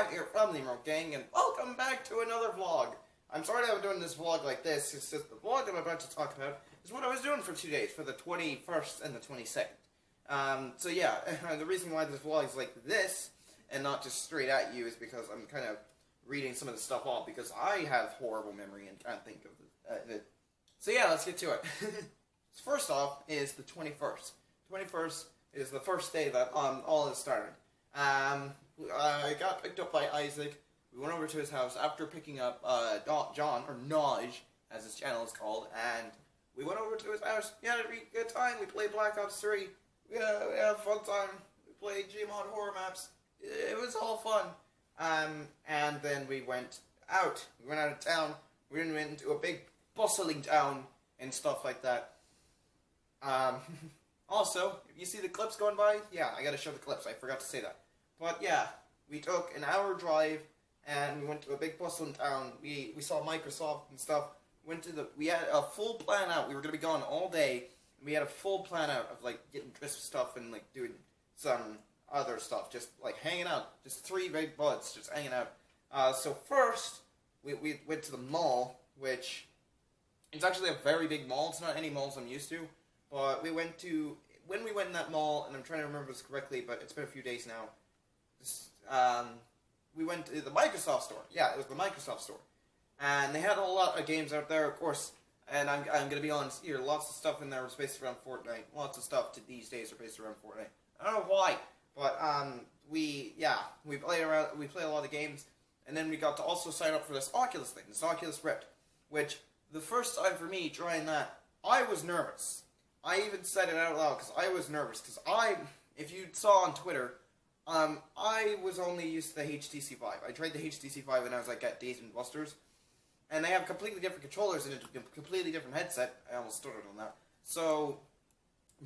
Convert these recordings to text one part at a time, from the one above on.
I'm your family remote gang, and welcome back to another vlog. I'm sorry I'm doing this vlog like this. It's just the vlog I'm about to talk about is what I was doing for 2 days, for the 21st and the 22nd. So yeah, the reason why this vlog is like this, and not just straight at you, is because I'm kind of reading some of the stuff off, because I have horrible memory and can't think of it. So yeah, let's get to it. First off is the 21st. 21st is the first day that all this started. I got picked up by Isaac. We went over to his house after picking up John, or Naj, as his channel is called, and we went over to his house. We had a really good time. We played Black Ops 3. We had a fun time. We played Gmod horror maps. It was all fun. And then we went out. We went out of town. We went into a big bustling town and stuff like that. Also, if you see the clips going by, yeah, I gotta show the clips. I forgot to say that. But yeah, we took an hour drive and we went to a big bustling town. We saw Microsoft and stuff. We had a full plan out. We were gonna be gone all day. And we had a full plan out of like getting crisp stuff and like doing some other stuff, just like hanging out. Just 3 big buds, just hanging out. So first, we went to the mall, which it's actually a very big mall. It's not any malls I'm used to. But when we went in that mall, and I'm trying to remember this correctly, but it's been a few days now, we went to the Microsoft store. Yeah, it was the Microsoft store. And they had a lot of games out there, of course, and I'm going to be honest here, lots of stuff in there was based around Fortnite. Lots of stuff these days are based around Fortnite. I don't know why, but we play a lot of games, and then we got to also sign up for this Oculus thing, this Oculus Rift, which the first time for me trying that, I was nervous. I even said it out loud because I was nervous. Because if you saw on Twitter, I was only used to the HTC Vive. I tried the HTC Vive when I was like at Dazed and Busters, and they have completely different controllers and a completely different headset. I almost stuttered on that. So,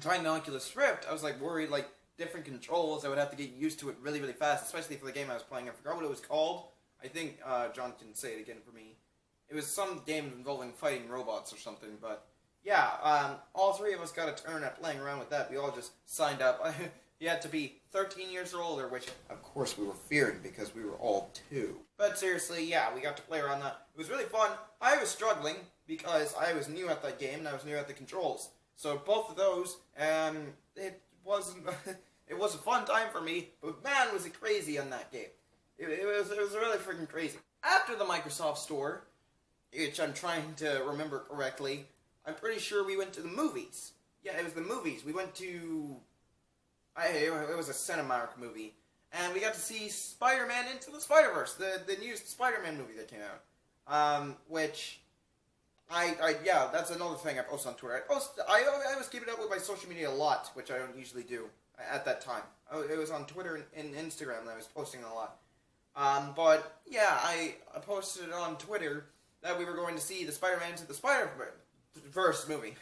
trying the Oculus Rift, I was like worried, like different controls. I would have to get used to it really, really fast, especially for the game I was playing. I forgot what it was called. I think John can say it again for me. It was some game involving fighting robots or something, but. Yeah, all 3 of us got a turn at playing around with that. We all just signed up. You had to be 13 years or older, which, of course, we were fearing because we were all 2. But seriously, yeah, we got to play around that. It was really fun. I was struggling because I was new at that game and I was new at the controls. So both of those, it wasn't. It was a fun time for me, but man, was it crazy on that game. It was really freaking crazy. After the Microsoft Store, which I'm trying to remember correctly, I'm pretty sure we went to the movies. Yeah, it was the movies. We went to... it was a Cinemark movie. And we got to see Spider-Man Into the Spider-Verse, the new Spider-Man movie that came out. Which... yeah, that's another thing I post on Twitter. I was keeping up with my social media a lot, which I don't usually do at that time. It was on Twitter and Instagram that I was posting a lot. But, yeah, I posted it on Twitter that we were going to see the Spider-Man Into the Spider-Verse movie,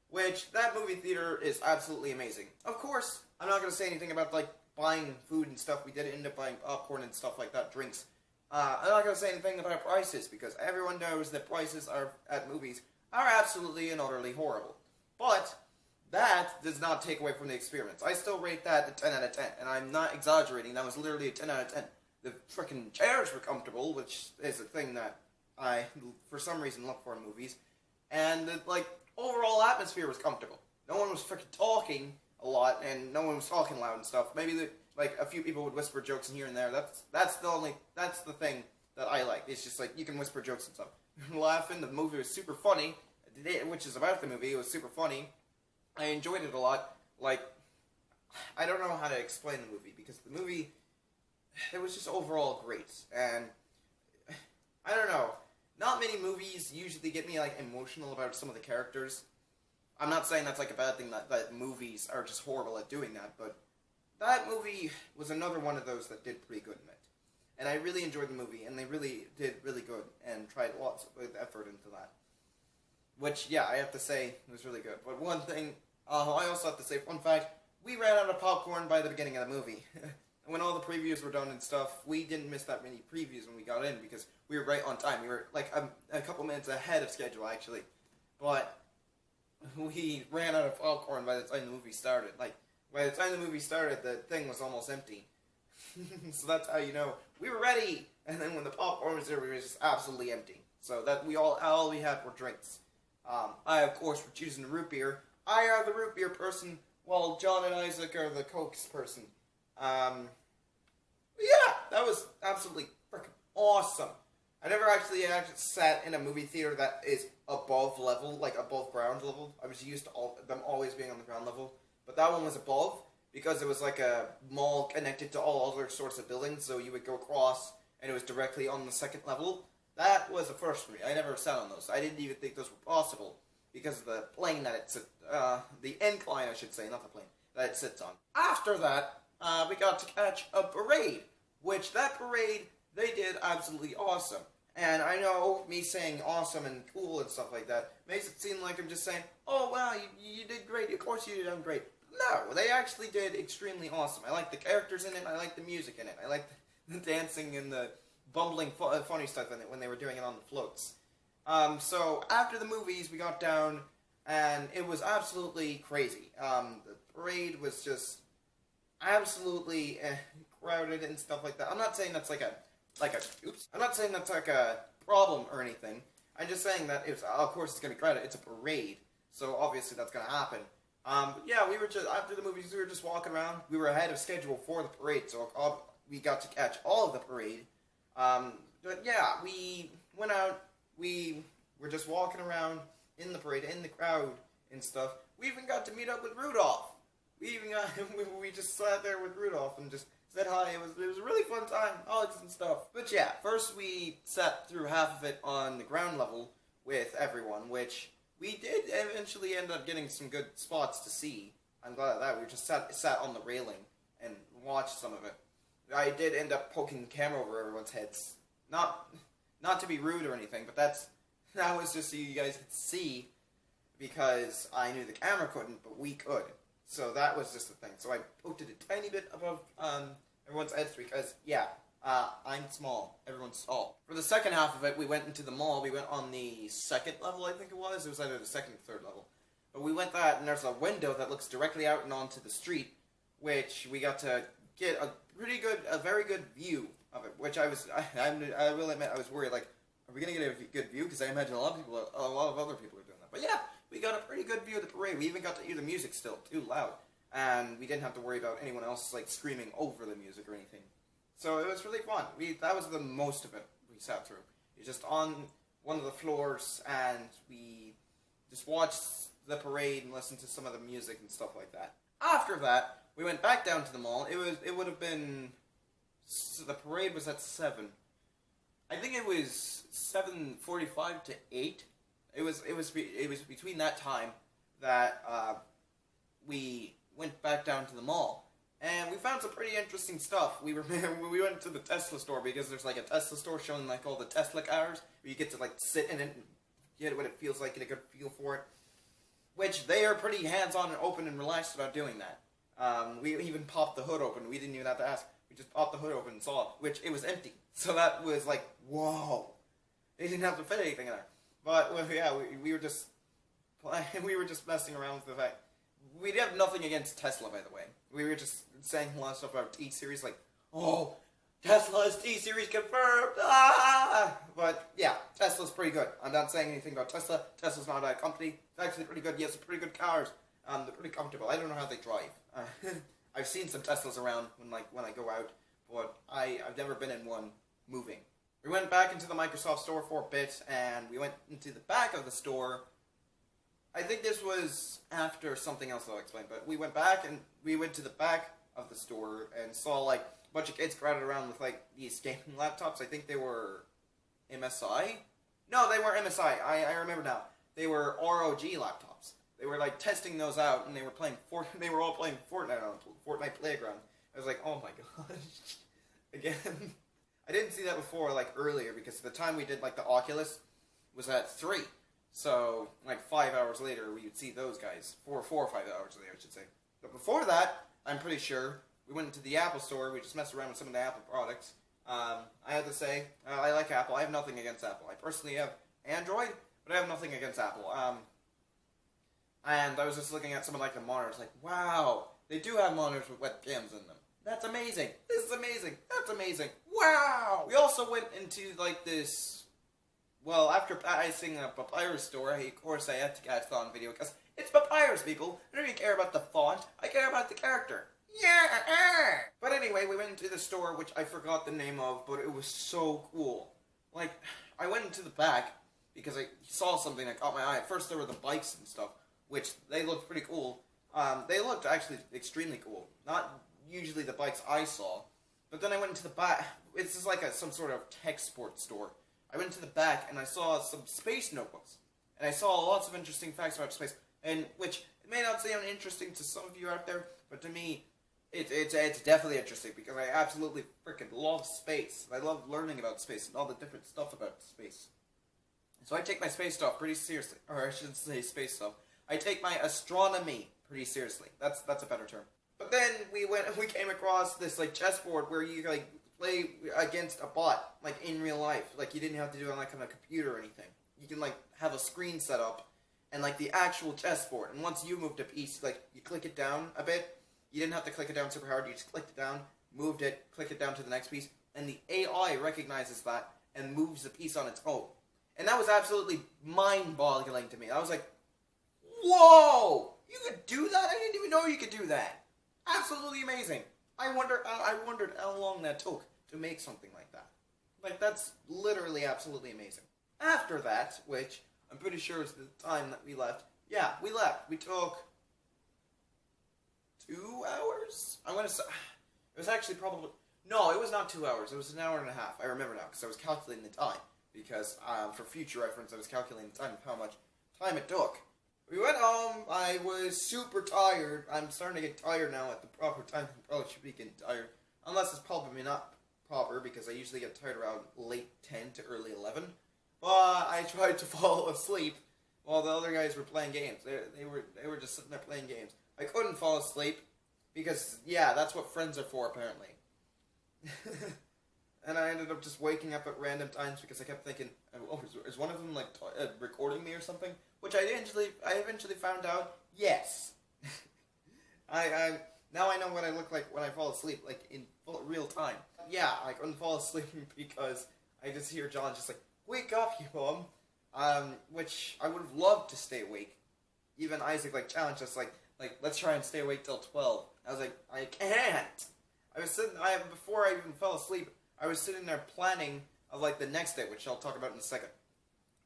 which that movie theater is absolutely amazing. Of course, I'm not going to say anything about like buying food and stuff. We did end up buying popcorn and stuff like that, drinks. I'm not going to say anything about prices because everyone knows that prices at movies are absolutely and utterly horrible. But that does not take away from the experience. I still rate that a 10 out of 10, and I'm not exaggerating. That was literally a 10 out of 10. The frickin' chairs were comfortable, which is a thing that I, for some reason, look for in movies. And the, like, overall atmosphere was comfortable. No one was freaking talking a lot, and no one was talking loud and stuff. Maybe, like, a few people would whisper jokes in here and there. That's the thing that I like. It's just, like, you can whisper jokes and stuff. Laughing, the movie was super funny, which is about the movie. It was super funny. I enjoyed it a lot. Like, I don't know how to explain the movie, because the movie, it was just overall great. And, I don't know. Not many movies usually get me, like, emotional about some of the characters. I'm not saying that's, like, a bad thing, that movies are just horrible at doing that, but that movie was another one of those that did pretty good in it. And I really enjoyed the movie, and they really did really good, and tried lots of effort into that. Which, yeah, I have to say, was really good. But one thing, I also have to say, fun fact, we ran out of popcorn by the beginning of the movie. When all the previews were done and stuff, we didn't miss that many previews when we got in because we were right on time. We were like a couple minutes ahead of schedule, actually. But we ran out of popcorn by the time the movie started. Like, by the time the movie started, the thing was almost empty. So that's how you know we were ready. And then when the popcorn was there, we were just absolutely empty. So that all we had were drinks. I of course were choosing the root beer. I are the root beer person, while John and Isaac are the Cokes person. Yeah, that was absolutely freaking awesome. I never actually sat in a movie theater that is above level, like above ground level. I was used to them always being on the ground level, but that one was above because it was like a mall connected to all other sorts of buildings, so you would go across and it was directly on the second level. That was a first for me. I never sat on those. I didn't even think those were possible because of the plane that it sits, the incline, I should say, not the plane, that it sits on. After that, we got to catch a parade, which that parade, they did absolutely awesome. And I know me saying awesome and cool and stuff like that makes it seem like I'm just saying, oh wow, you did great, of course you did great. No, they actually did extremely awesome. I like the characters in it, I like the music in it, I like the dancing and the bumbling funny stuff in it when they were doing it on the floats. So after the movies, we got down, and it was absolutely crazy. The parade was just absolutely crowded and stuff like that. I'm not saying that's I'm not saying that's like a problem or anything. I'm just saying that of course it's gonna be crowded. It's a parade, so obviously that's gonna happen. Yeah, we were just after the movies. We were just walking around. We were ahead of schedule for the parade, so we got to catch all of the parade. But yeah, we went out. We were just walking around in the parade, in the crowd and stuff. We even got to meet up with Rudolph. We just sat there with Rudolph and just said hi. It was a really fun time, hugs and stuff. But yeah, first we sat through half of it on the ground level with everyone, which we did eventually end up getting some good spots to see. I'm glad of that. We just sat on the railing and watched some of it. I did end up poking the camera over everyone's heads. Not to be rude or anything, but that was just so you guys could see, because I knew the camera couldn't, but we could. So that was just the thing. So I poked it a tiny bit above everyone's heads because, yeah, I'm small. Everyone's tall. For the second half of it, we went into the mall. We went on the second level, I think it was. It was either the second or third level. But we went that, and there's a window that looks directly out and onto the street, which we got to get a very good view of it, which I will admit, I was worried, like, are we going to get a good view? Because I imagine a lot of other people are doing that. But yeah, we got a pretty good view of the parade. We even got to hear the music still, too loud. And we didn't have to worry about anyone else, like, screaming over the music or anything. So it was really fun. That was the most of it we sat through. We were just on one of the floors, and we just watched the parade and listened to some of the music and stuff like that. After that, we went back down to the mall. It would have been... So the parade was at 7. I think it was 7:45 to 8. It was between that time that we went back down to the mall, and we found some pretty interesting stuff. We went to the Tesla store because there's like a Tesla store showing like all the Tesla cars where you get to like sit in it and get what it feels like, get a good feel for it. Which they are pretty hands-on and open and relaxed about doing that. We even popped the hood open. We didn't even have to ask. We just popped the hood open and saw it, which it was empty. So that was like, whoa. They didn't have to fit anything in there. But well, yeah, we were just messing around with the fact. We have nothing against Tesla, by the way. We were just saying a lot of stuff about T-Series, like, oh, Tesla's T-Series confirmed. Ah! But yeah, Tesla's pretty good. I'm not saying anything about Tesla. Tesla's not a company. It's actually pretty good. Yes, pretty good cars. They're pretty comfortable. I don't know how they drive. I've seen some Teslas around when I go out, but I've never been in one moving. We went back into the Microsoft store for a bit, and we went into the back of the store. I think this was after something else I'll explain, but we went back and we went to the back of the store and saw like a bunch of kids crowded around with like these gaming laptops. I think they were MSI. No, they weren't MSI. I remember now. They were ROG laptops. They were like testing those out, and they were playing They were all playing Fortnite on Fortnite Playground. I was like, oh my gosh, again. I didn't see that before, like earlier, because the time we did like the Oculus was at 3. So like 5 hours later, we would see those guys. 4 or 5 hours later, I should say. But before that, I'm pretty sure we went into the Apple store. We just messed around with some of the Apple products. I have to say, I like Apple. I have nothing against Apple. I personally have Android, but I have nothing against Apple. And I was just looking at some of like the monitors, like, wow, they do have monitors with webcams in them. That's amazing. This is amazing. amazing. Wow! We also went into, like, this... Well, after passing a Papyrus store, of course I had to catch the video, because it's Papyrus, people. I don't even care about the font. I care about the character. Yeah! But anyway, we went into the store, which I forgot the name of, but it was so cool. Like, I went into the back, because I saw something that caught my eye. At first, there were the bikes and stuff, which they looked pretty cool. They looked actually extremely cool. Not usually the bikes I saw. But then I went into the back. This is like some sort of tech sports store. I went to the back and I saw some space notebooks. And I saw lots of interesting facts about space. And which may not sound interesting to some of you out there, but to me, it's definitely interesting because I absolutely freaking love space. I love learning about space and all the different stuff about space. So I take my space stuff pretty seriously. Or I shouldn't say space stuff. I take my astronomy pretty seriously. That's a better term. But then we came across this like chessboard where you like play against a bot, like in real life. Like you didn't have to do it like on a computer or anything. You can like have a screen set up and like the actual chessboard. And once you moved a piece, like you click it down a bit. You didn't have to click it down super hard. You just clicked it down, moved it, click it down to the next piece, and the AI recognizes that and moves the piece on its own. And that was absolutely mind-boggling to me. I was like, whoa! You could do that? I didn't even know you could do that. Absolutely amazing. I wondered how long that took to make something like that. Like, that's literally absolutely amazing. After that, which I'm pretty sure is the time that we left. Yeah, we left. We took 2 hours? I'm gonna say... It was actually probably... No, it was not 2 hours. It was an hour and a half. I remember now, because I was calculating the time. Because, for future reference, I was calculating the time of how much time it took. We went home. I was super tired. I'm starting to get tired now at the proper time. I probably should be getting tired. Unless it's probably not proper, because I usually get tired around late 10 to early 11. But I tried to fall asleep while the other guys were playing games. They were just sitting there playing games. I couldn't fall asleep because, yeah, that's what friends are for, apparently. And I ended up just waking up at random times because I kept thinking, oh, is one of them, like, recording me or something? Which I eventually found out, yes. Now I know what I look like when I fall asleep, like, in real time. Yeah, I couldn't fall asleep because I just hear John just like, wake up, you bum. Which I would have loved to stay awake. Even Isaac, like, challenged us, like, let's try and stay awake till 12. I was like, I can't. I was sitting, before I even fell asleep, I was sitting there planning of, like, the next day, which I'll talk about in a second.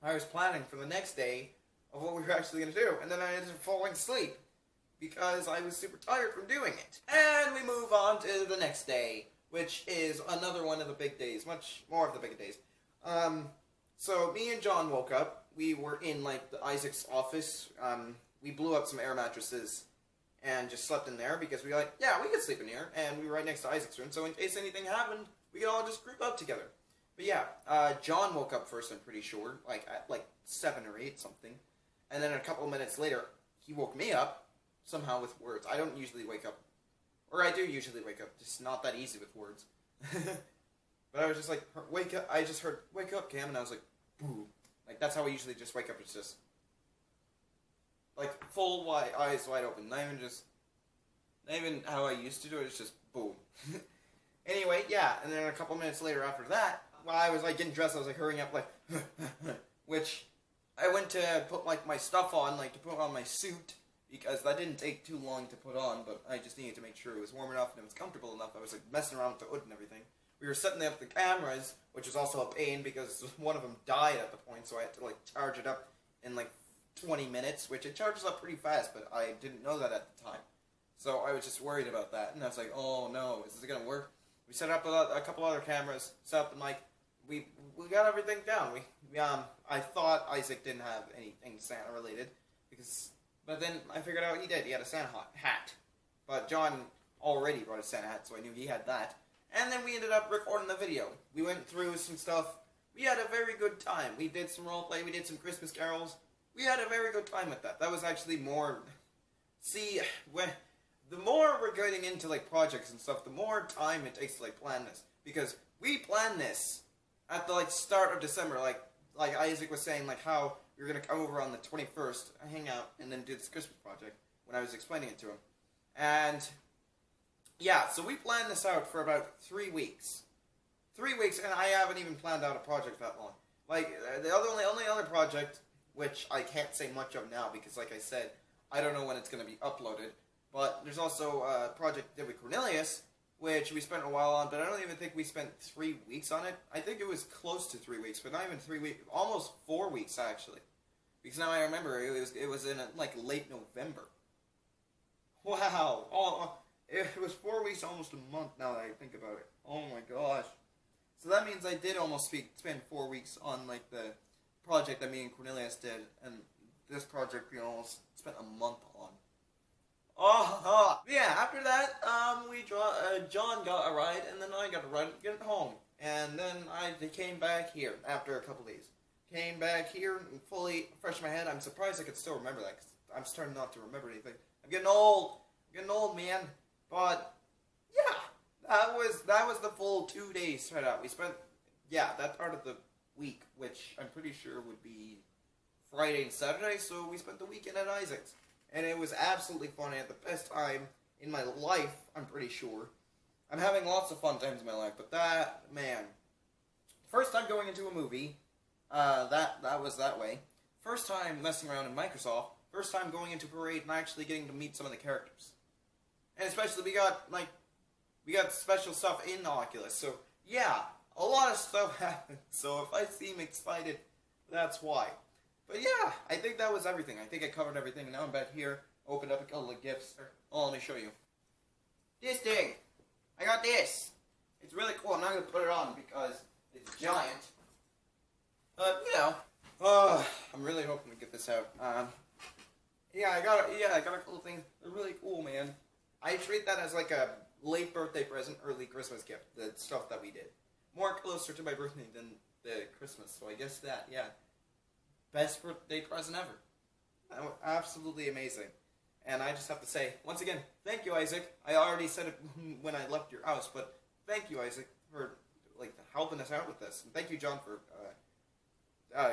I was planning for the next day of what we were actually going to do, and then I ended up falling asleep because I was super tired from doing it. And we move on to the next day, which is another one of the big days, much more of the big days. So me and John woke up. We were in, like, Isaac's office. We blew up some air mattresses and just slept in there because we were like, yeah, we could sleep in here, and we were right next to Isaac's room, so in case anything happened, we could all just group up together. But yeah, John woke up first, I'm pretty sure, like at like 7 or 8 something, and then a couple of minutes later, he woke me up, somehow with words. I don't usually wake up, or I do usually wake up, just not that easy with words. But I was just like, wake up, I just heard, wake up, Cam, and I was like, boo. Like, that's how I usually just wake up, it's just, like, full eyes wide open, not even how I used to do it, it's just boom. Anyway, yeah, and then a couple minutes later after that, while I was, like, getting dressed, I was, like, hurrying up, like, which, I went to put, like, my stuff on, like, to put on my suit, because that didn't take too long to put on, but I just needed to make sure it was warm enough and it was comfortable enough. I was, like, messing around with the hood and everything. We were setting up the cameras, which was also a pain, because one of them died at the point, so I had to, like, charge it up in, like, 20 minutes, which it charges up pretty fast, but I didn't know that at the time. So I was just worried about that, and I was like, oh no, is this gonna work? We set up a couple other cameras, set up the mic, we got everything down. I thought Isaac didn't have anything Santa related, but then I figured out he did. He had a Santa hat. But John already brought a Santa hat, so I knew he had that. And then we ended up recording the video. We went through some stuff. We had a very good time. We did some roleplay, we did some Christmas carols. We had a very good time with that. That was actually more... See, the more we're getting into, like, projects and stuff, the more time it takes to, like, plan this. Because we planned this at the, like, start of December. Like Isaac was saying, like, how we were going to come over on the 21st, hang out, and then do this Christmas project when I was explaining it to him. And, yeah, so we planned this out for about 3 weeks. 3 weeks, and I haven't even planned out a project that long. Like the only other project, which I can't say much of now because, like I said, I don't know when it's going to be uploaded. But there's also a project that with Cornelius, which we spent a while on, but I don't even think we spent 3 weeks on it. I think it was close to 3 weeks, but not even 3 weeks, almost 4 weeks actually. Because now I remember it was in like late November. Wow! It was 4 weeks, almost a month now that I think about it. Oh my gosh! So that means I did almost spend 4 weeks on like the project that me and Cornelius did, and this project we almost spent a month on. Yeah, after that, John got a ride, and then I got a ride getting home. And then I came back here after a couple days. Came back here and fully fresh in my head. I'm surprised I could still remember that, because I'm starting not to remember anything. I'm getting old. I'm getting old, man. But, yeah, that was the full 2 days straight out. We spent, yeah, that part of the week, which I'm pretty sure would be Friday and Saturday, so we spent the weekend at Isaac's. And it was absolutely fun. I had the best time in my life, I'm pretty sure. I'm having lots of fun times in my life, but that, man. First time going into a movie, that was that way. First time messing around in Microsoft. First time going into Parade and actually getting to meet some of the characters. And especially we got special stuff in Oculus, so yeah, a lot of stuff happened. So if I seem excited, that's why. But yeah, I think that was everything. I think I covered everything. And now I'm back here, opened up a couple of gifts. Oh, let me show you. This thing. I got this. It's really cool. I'm not going to put it on because it's giant. But, you know, I'm really hoping to get this out. Yeah, I got a couple of things. They're really cool, man. I treat that as like a late birthday present, early Christmas gift. The stuff that we did. More closer to my birthday than the Christmas. So I guess that, yeah. Best birthday present ever. Absolutely amazing. And I just have to say, once again, thank you, Isaac. I already said it when I left your house, but thank you, Isaac, for like helping us out with this. And thank you, John, for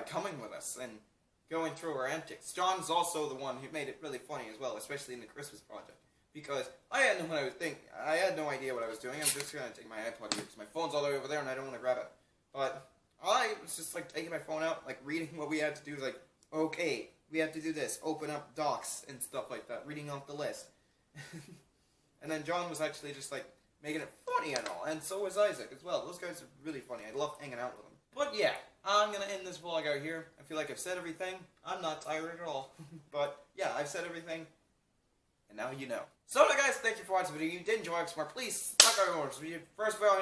coming with us and going through our antics. John's also the one who made it really funny as well, especially in the Christmas project. Because I had no idea what I was doing. I'm just going to take my iPod here because my phone's all the way over there and I don't want to grab it. But I was just like taking my phone out, like reading what we had to do. Like, okay, we have to do this. Open up docs and stuff like that. Reading off the list. And then John was actually just like making it funny and all. And so was Isaac as well. Those guys are really funny. I love hanging out with them. But yeah, I'm going to end this vlog out here. I feel like I've said everything. I'm not tired at all. But yeah, I've said everything. And now you know. So guys, thank you for watching the video. If you did enjoy it, please smack our orders. First of all,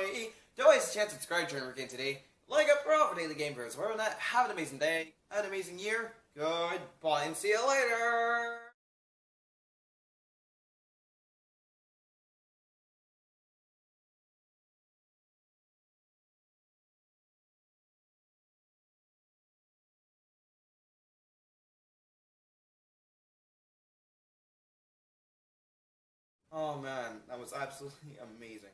don't waste a chance to subscribe to our game today. Like up for all for daily game videos. Other than that, have an amazing day, have an amazing year. Goodbye and see you later. Oh man, that was absolutely amazing.